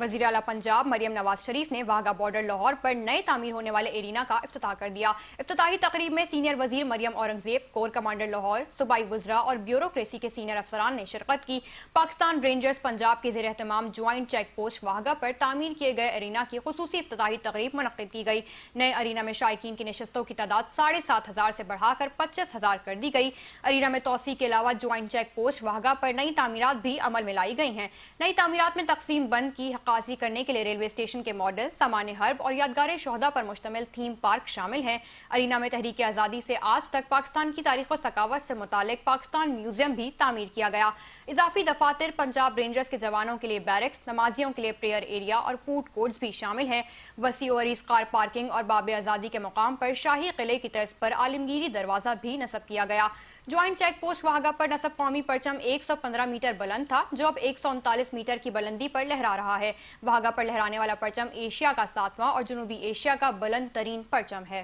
वज़ीर आला पंजाब मरियम नवाज शरीफ ने वाघा बॉर्डर लाहौर पर नए तामीर होने वाले एरिना का इफ्तिताह कर दिया। इफ्तिताही तकरीब में सीनियर वजीर मरियम औरंगजेब, कोर कमांडर लाहौर, सूबाई वज़रा और ब्यूरोक्रेसी के सीनियर अफसरान ने शिरकत की। पाकिस्तान रेंजर्स पंजाब के ज़ेर एहतमाम ज्वाइंट चेक पोस्ट वाघा पर तामीर किए गए एरिना की खुसूसी इफ्तिताही तकरीब मुनक्किद की गई। नए एरिना में शायकीन की नशस्तों की तादाद 7,500 से बढ़ाकर 25,000 कर दी गई। एरिना में तोसी के अलावा ज्वाइंट चेक पोस्ट वाघा पर नई तामीरात भी अमल में लाई गई हैं। नई तामीरात में तकसीम बंद की हक्कासी करने के लिए रेलवे स्टेशन के मॉडल, सामान हर्ब और यादगार शोहदा पर मुश्तमिल थीम पार्क शामिल हैं। एरिना में तहरीक आज़ादी से आज तक पाकिस्तान की तारीख और सकावत से मुतालिक पाकिस्तान म्यूजियम भी तामीर किया गया। इजाफी दफातर, पंजाब रेंजर्स के जवानों के लिए बैरक्स, नमाजियों के लिए प्रेयर एरिया और फूड कोर्ट्स भी शामिल हैं। वसी और इस कार पार्किंग और बाब आज़ादी के मुकाम पर शाही किले की तर्ज पर आलमगीरी दरवाज़ा भी नस्ब किया गया। ज्वाइंट चेक पोस्ट वाघा पर नस्ब कौमी परचम 115 मीटर बुलंद था, जो अब 139 मीटर की बुलंदी पर लहरा रहा है। वाघा पर लहराने वाला परचम एशिया का 7वां और जनूबी एशिया का बुलंद तरीन परचम है।